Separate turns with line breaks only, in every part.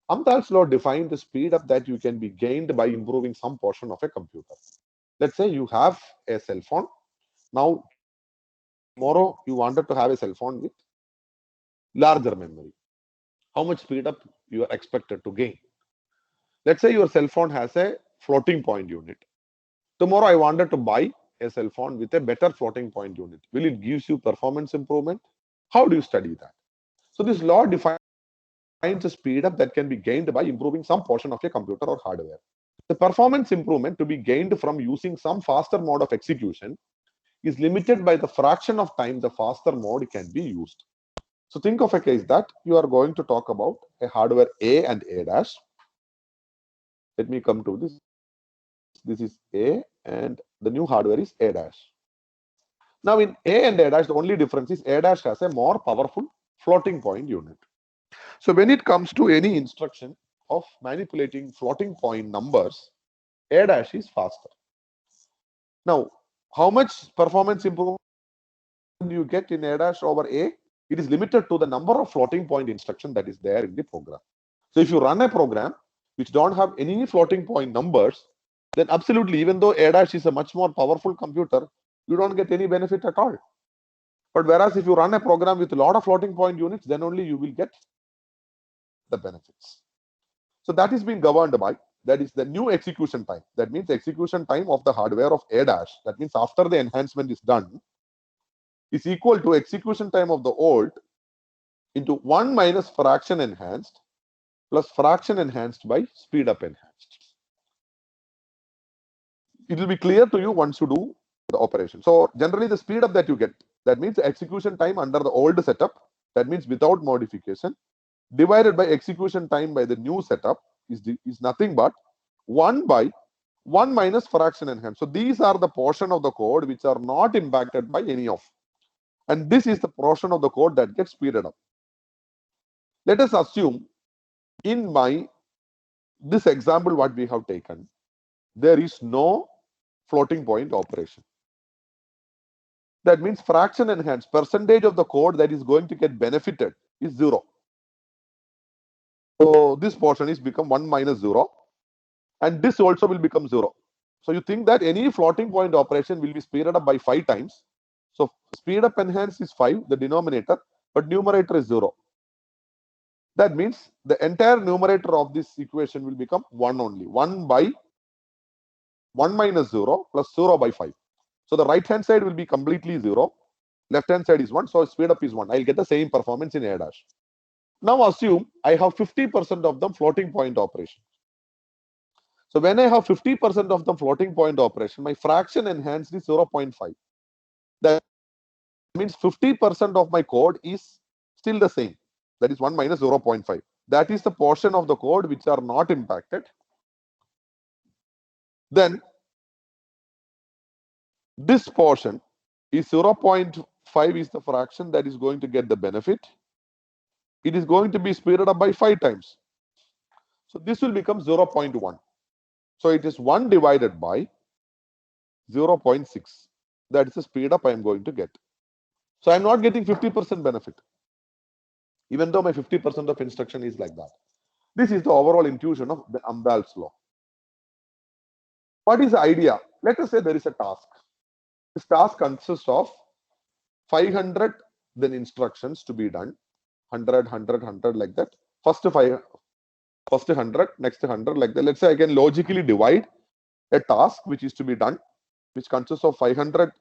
Amdahl's law defines the speed up that you can be gained by improving some portion of a computer. Let's say you have a cell phone. Now, tomorrow you wanted to have a cell phone with larger memory. How much speed up you are expected to gain? Let's say your cell phone has a floating point unit. Tomorrow I wanted to buy a cell phone with a better floating point unit. Will it gives you performance improvement? How do you study that? So this law defines a speed up that can be gained by improving some portion of a computer or hardware. The performance improvement to be gained from using some faster mode of execution is limited by the fraction of time the faster mode can be used. So think of a case that you are going to talk about a hardware A and A dash. Let me come to this. This is A and the new hardware is A dash. Now in A and A dash, the only difference is A dash has a more powerful floating point unit. So when it comes to any instruction of manipulating floating point numbers, A dash is faster. Now, how much performance improvement you get in A dash over A? It is limited to the number of floating point instruction that is there in the program. So if you run a program which don't have any floating point numbers, then absolutely, even though A dash is a much more powerful computer, you don't get any benefit at all. But whereas if you run a program with a lot of floating point units, then only you will get the benefits. So that is being governed by, that is the new execution time. That means execution time of the hardware of A dash. That means after the enhancement is done, is equal to execution time of the old into 1 minus fraction enhanced plus fraction enhanced by speed up enhanced. It will be clear to you once you do the operation. So generally the speed up that you get, that means the execution time under the old setup, that means without modification, divided by execution time by the new setup is nothing but 1 by 1 minus fraction enhanced. So these are the portion of the code which are not impacted by any of. And this is the portion of the code that gets speeded up. Let us assume in this example what we have taken, there is no floating point operation. That means fraction enhanced, percentage of the code that is going to get benefited is 0. So this portion is become 1 minus 0 and this also will become 0. So you think that any floating point operation will be speeded up by 5 times. So speed up enhanced is 5, the denominator, but numerator is 0. That means the entire numerator of this equation will become 1 only. 1 by 1 minus 0 plus 0 by 5. So the right hand side will be completely 0. Left hand side is 1. So speed up is 1. I'll get the same performance in A dash. Now assume I have 50% of them floating point operation. So when I have 50% of the floating point operation, my fraction enhanced is 0.5. That means 50% of my code is still the same. That is 1 minus 0.5. That is the portion of the code which are not impacted. Then this portion is 0.5 is the fraction that is going to get the benefit. It is going to be speeded up by 5 times. So this will become 0.1. So it is 1 divided by 0.6. That is the speed up I am going to get. So I am not getting 50% benefit, even though my 50% of instruction is like that. This is the overall intuition of the Amdahl's law. What is the idea? Let us say there is a task. This task consists of 500 then instructions to be done, 100, 100, 100 like that. First 100, next 100 like that. Let's say I can logically divide a task which is to be done, which consists of 500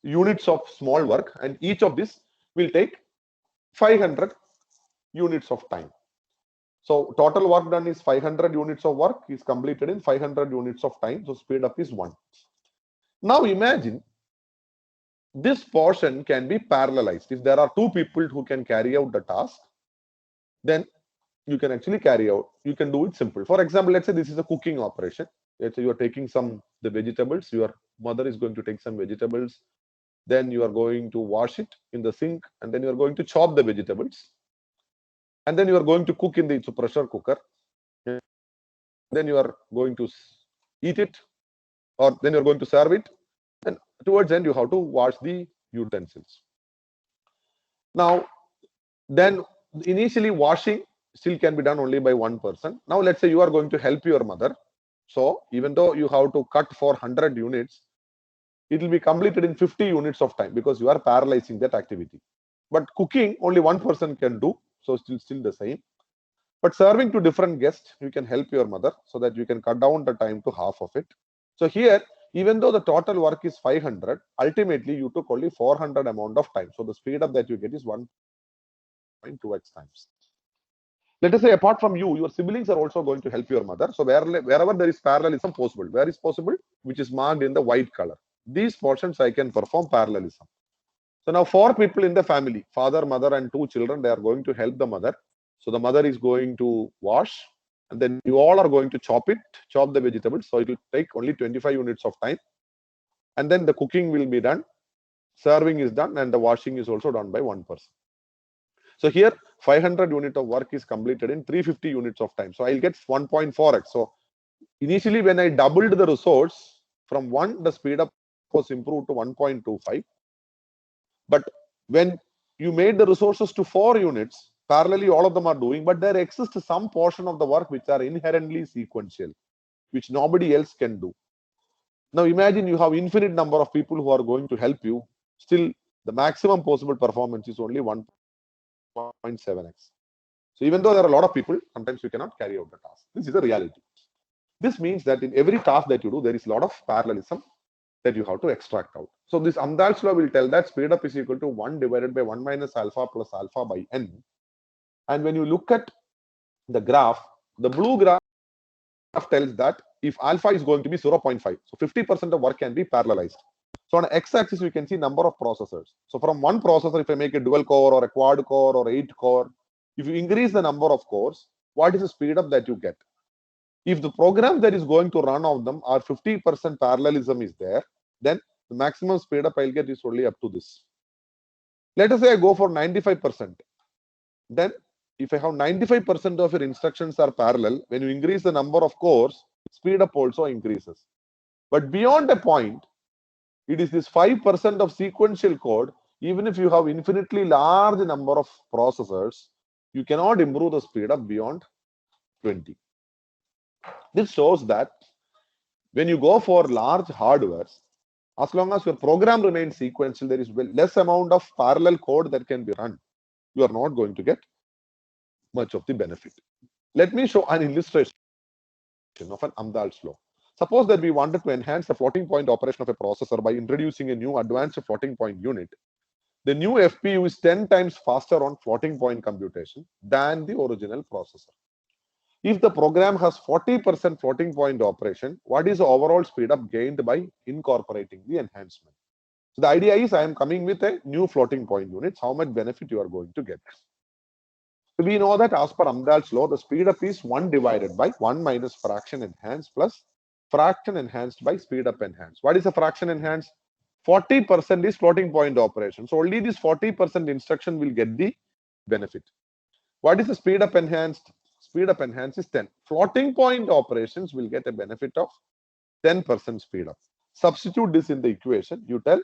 units of small work, and each of this will take 500 units of time. So total work done is 500 units of work is completed in 500 units of time. So speed up is 1. Now imagine this portion can be parallelized. If there are 2 people who can carry out the task, then you can actually carry out, you can do it simple. For example, let's say this is a cooking operation. Let's say you are taking the vegetables, your mother is going to take some vegetables, then you are going to wash it in the sink, and then you are going to chop the vegetables, and then you are going to cook in the pressure cooker, then you are going to eat it, or then you are going to serve it, and towards the end you have to wash the utensils. Now, then Initially, washing still can be done only by one person. Now, let's say you are going to help your mother. So, even though you have to cut for 100 units, it will be completed in 50 units of time because you are parallelizing that activity. But cooking, only one person can do. So, still the same. But serving to different guests, you can help your mother so that you can cut down the time to half of it. So, here, even though the total work is 500, ultimately you took only 400 amount of time. So, the speed up that you get is 1.2x times. Let us say apart from you, your siblings are also going to help your mother. So wherever there is parallelism possible, where is possible, which is marked in the white color. These portions I can perform parallelism. So now 4 people in the family, father, mother and 2 children, they are going to help the mother. So the mother is going to wash and then you all are going to chop the vegetables. So it will take only 25 units of time. And then the cooking will be done, serving is done and the washing is also done by one person. So here 500 unit of work is completed in 350 units of time. So I'll get 1.4x. So initially when I doubled the resource from 1, the speed up was improved to 1.25. But when you made the resources to 4 units, parallelly all of them are doing, but there exists some portion of the work which are inherently sequential, which nobody else can do. Now imagine you have infinite number of people who are going to help you. Still, the maximum possible performance is only 1.7x. So even though there are a lot of people, sometimes you cannot carry out the task. This is the reality. This means that in every task that you do, there is a lot of parallelism that you have to extract out. So this Amdahl's law will tell that speed up is equal to 1 divided by 1 minus alpha plus alpha by n. And when you look at the graph, the blue graph tells that if alpha is going to be 0.5, so 50% of work can be parallelized. So on x-axis, we can see number of processors. So from one processor, if I make a dual core or a quad core or 8 core, if you increase the number of cores, what is the speed up that you get? If the program that is going to run on them are 50% parallelism is there, then the maximum speed up I'll get is only up to this. Let us say I go for 95%. Then if I have 95% of your instructions are parallel, when you increase the number of cores, speed up also increases. But beyond a point, it is this 5% of sequential code. Even if you have infinitely large number of processors, you cannot improve the speed up beyond 20. This shows that when you go for large hardwares, as long as your program remains sequential, there is less amount of parallel code that can be run. You are not going to get much of the benefit. Let me show an illustration of an Amdahl's law. Suppose that we wanted to enhance the floating point operation of a processor by introducing a new advanced floating point unit. The new FPU is 10 times faster on floating point computation than the original processor. If the program has 40% floating point operation, what is the overall speed up gained by incorporating the enhancement? So the idea is I am coming with a new floating point units, how much benefit you are going to get. So we know that as per Amdahl's law, the speed up is 1 divided by 1 minus fraction enhanced plus fraction enhanced by speed up enhanced. What is the fraction enhanced? 40% is floating point operation. So only this 40% instruction will get the benefit. What is the speed up enhanced? Speed up enhanced is 10. Floating point operations will get a benefit of 10% speed up. Substitute this in the equation. You tell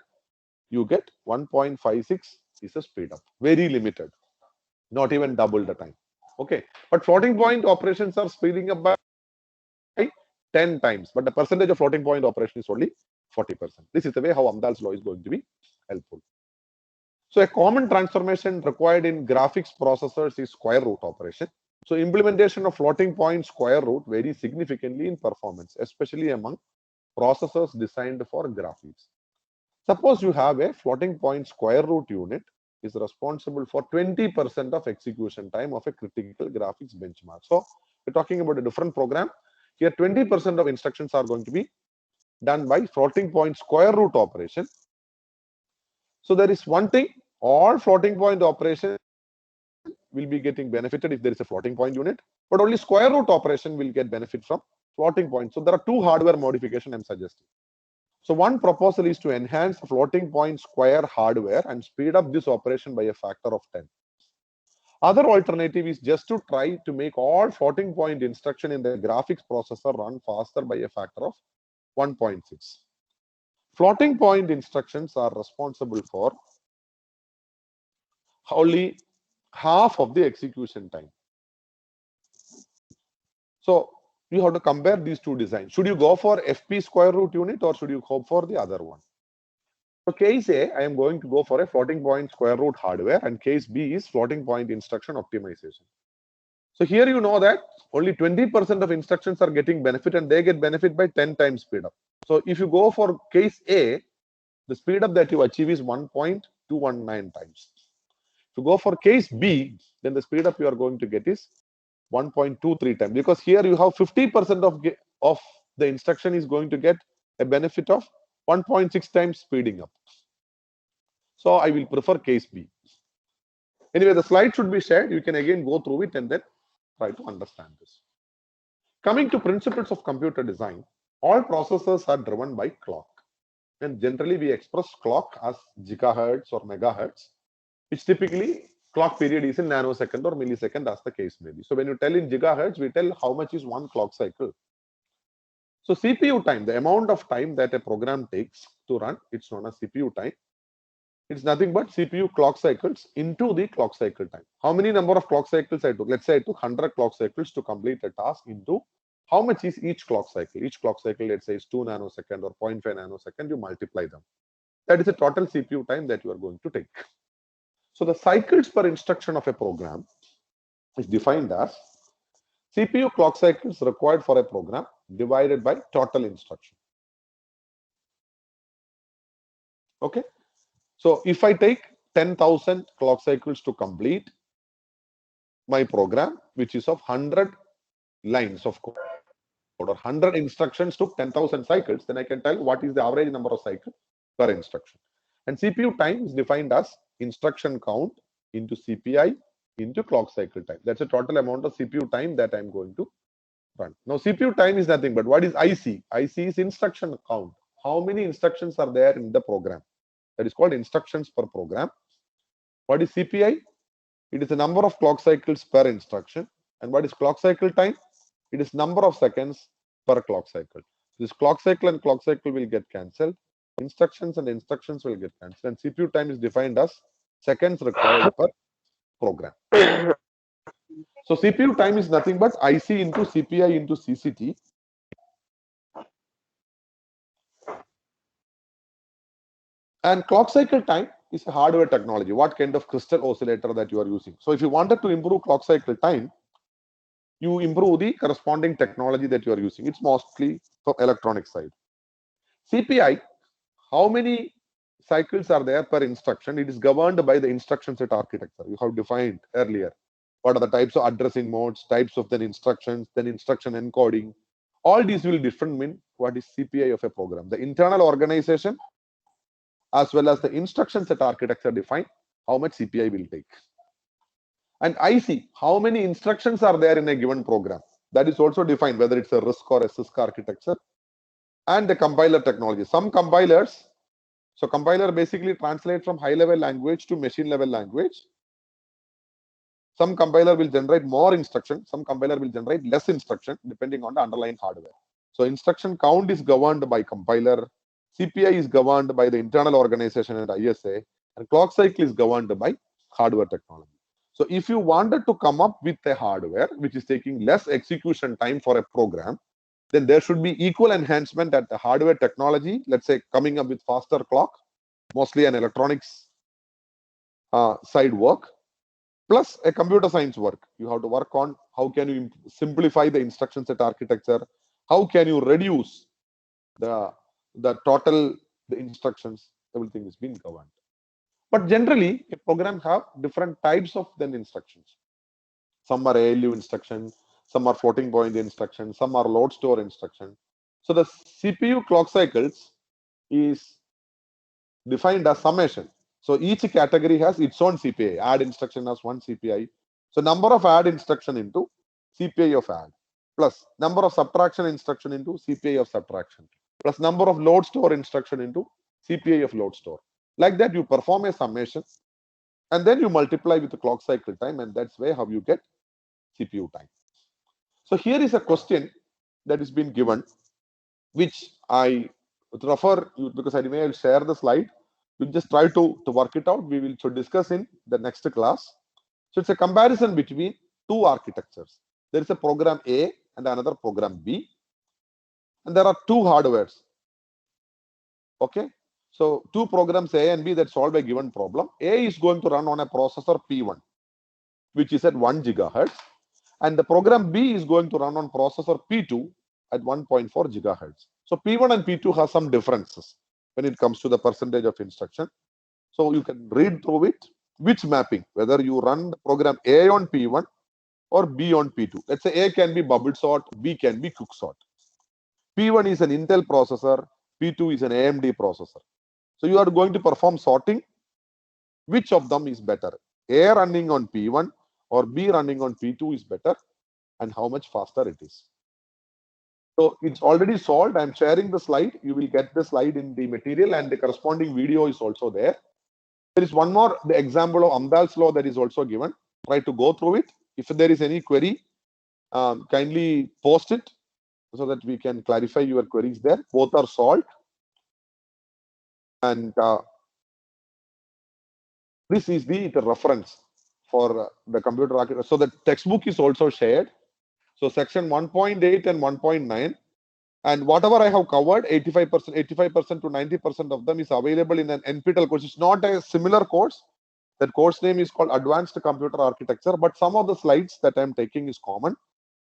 you get 1.56 is a speed up. Very limited. Not even double the time. Okay. But floating point operations are speeding up by 10 times. But the percentage of floating point operation is only 40%. This is the way how Amdahl's law is going to be helpful. So a common transformation required in graphics processors is square root operation. So implementation of floating point square root varies significantly in performance, especially among processors designed for graphics. Suppose you have a floating point square root unit is responsible for 20% of execution time of a critical graphics benchmark. So we're talking about a different program. Here 20% of instructions are going to be done by floating point square root operation. So there is one thing, all floating point operation will be getting benefited if there is a floating point unit, but only square root operation will get benefit from floating point. So there are 2 hardware modifications I'm suggesting. So one proposal is to enhance the floating point square hardware and speed up this operation by a factor of 10. Other alternative is just to try to make all floating point instruction in the graphics processor run faster by a factor of 1.6. Floating point instructions are responsible for only half of the execution time. So you have to compare these two designs. Should you go for FP square root unit or should you go for the other one? So case A, I am going to go for a floating point square root hardware, and case B is floating point instruction optimization. So here you know that only 20% of instructions are getting benefit, and they get benefit by 10 times speed up. So if you go for case A, the speed up that you achieve is 1.219 times. If you go for case B, then the speed up you are going to get is 1.23 times, because here you have 50% of the instruction is going to get a benefit of 1.6 times speeding up. So I will prefer case B. Anyway, the slide should be shared. You can again go through it and then try to understand this. Coming to principles of computer design, all processors are driven by clock. And generally we express clock as gigahertz or megahertz, which typically clock period is in nanosecond or millisecond as the case may be. So when you tell in gigahertz, we tell how much is one clock cycle. So CPU time, the amount of time that a program takes to run, it's known as CPU time. It's nothing but CPU clock cycles into the clock cycle time. How many number of clock cycles I took? Let's say I took 100 clock cycles to complete a task into how much is each clock cycle? Each clock cycle, let's say, is 2 nanosecond or 0.5 nanosecond. You multiply them. That is the total CPU time that you are going to take. So the cycles per instruction of a program is defined as CPU clock cycles required for a program divided by total instruction. Okay. So if I take 10,000 clock cycles to complete my program, which is of 100 lines of code or 100 instructions took 10,000 cycles, then I can tell what is the average number of cycles per instruction. And CPU time is defined as instruction count into CPI into clock cycle time. That's the total amount of CPU time that I'm going to run. Now, CPU time is nothing but what is IC? IC is instruction count. How many instructions are there in the program? That is called instructions per program. What is CPI? It is the number of clock cycles per instruction. And what is clock cycle time? It is number of seconds per clock cycle. This clock cycle and clock cycle will get cancelled. Instructions and instructions will get cancelled. And CPU time is defined as seconds required per program. So CPU time is nothing but IC into CPI into CCT. And clock cycle time is a hardware technology. What kind of crystal oscillator that you are using? So if you wanted to improve clock cycle time, you improve the corresponding technology that you are using. It's mostly for electronic side. CPI, how many cycles are there per instruction? It is governed by the instruction set architecture you have defined earlier. What are the types of addressing modes, types of then instructions, then instruction encoding. All these will determine what is CPI of a program. The internal organization as well as the instruction set architecture define how much CPI will take. And IC, how many instructions are there in a given program? That is also defined, whether it's a RISC or a CISC architecture. And the compiler technology. Some compilers, so compiler basically translate from high level language to machine level language. Some compiler will generate more instruction, some compiler will generate less instruction depending on the underlying hardware. So instruction count is governed by compiler, CPI is governed by the internal organization and ISA, and clock cycle is governed by hardware technology. So if you wanted to come up with a hardware which is taking less execution time for a program, then there should be equal enhancement at the hardware technology, let's say coming up with faster clock, mostly an electronics side work, plus a computer science work. You have to work on how can you simplify the instruction set architecture, how can you reduce the total the instructions, everything is being governed. But generally, a program have different types of then instructions. Some are ALU instructions, some are floating point instructions, some are load store instruction. So the CPU clock cycles is defined as summation. So each category has its own CPI. Add instruction has one CPI. So number of add instruction into CPI of add, plus number of subtraction instruction into CPI of subtraction, plus number of load store instruction into CPI of load store. Like that, you perform a summation and then you multiply with the clock cycle time, and that's way how you get CPU time. So here is a question that is been given, which I refer you because I may share the slide. You just try to work it out. We will discuss in the next class. So it's a comparison between two architectures. There is a program A and another program B, and there are two hardwares. Okay, so two programs A and B that solve a given problem. A is going to run on a processor P1, which is at 1 gigahertz, and the program B is going to run on processor P2 at 1.4 gigahertz. So P1 and P2 have some differences when it comes to the percentage of instruction. So you can read through it, which mapping, whether you run the program A on P1 or B on P2. Let's say A can be bubble sort, B can be quick sort. P1 is an Intel processor, P2 is an AMD processor. So you are going to perform sorting. Which of them is better? A running on P1 or B running on P2 is better, and how much faster it is. So it's already solved. I'm sharing the slide. You will get the slide in the material, and the corresponding video is also there. There is one more, the example of Amdahl's law that is also given. Try to go through it. If there is any query, kindly post it so that we can clarify your queries there. Both are solved. And this is the reference for the computer architecture. So the textbook is also shared. So section 1.8 and 1.9. And whatever I have covered, 85% to 90% of them is available in an NPTEL course. It's not a similar course. That course name is called Advanced Computer Architecture, but some of the slides that I'm taking is common.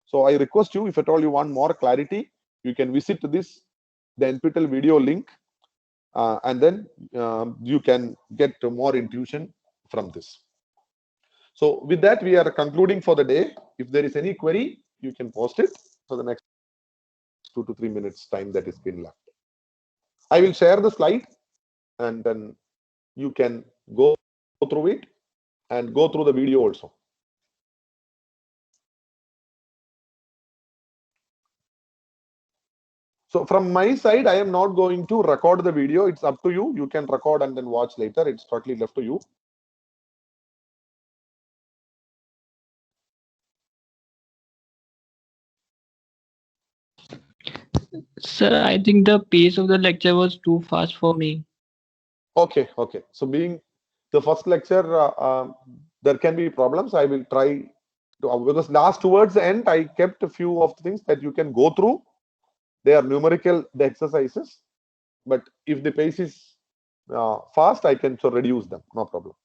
So I request you, if at all you want more clarity, you can visit this, the NPTEL video link, and then you can get more intuition from this. So with that, we are concluding for the day. If there is any query, you can post it for the next 2 to 3 minutes time that is been left. I will share the slide, and then you can go through it and go through the video also. So from my side, I am not going to record the video. It's up to you. You can record and then watch later. It's totally left to you.
Sir, I think the pace of the lecture was too fast for me.
Okay. So being the first lecture, there can be problems. I will try to, because last towards the end, I kept a few of the things that you can go through. They are numerical, the exercises. But if the pace is fast, I can reduce them. No problem.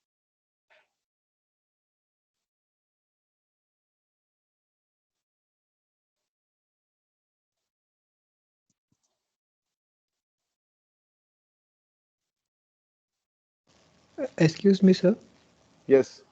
Excuse me, sir.
Yes.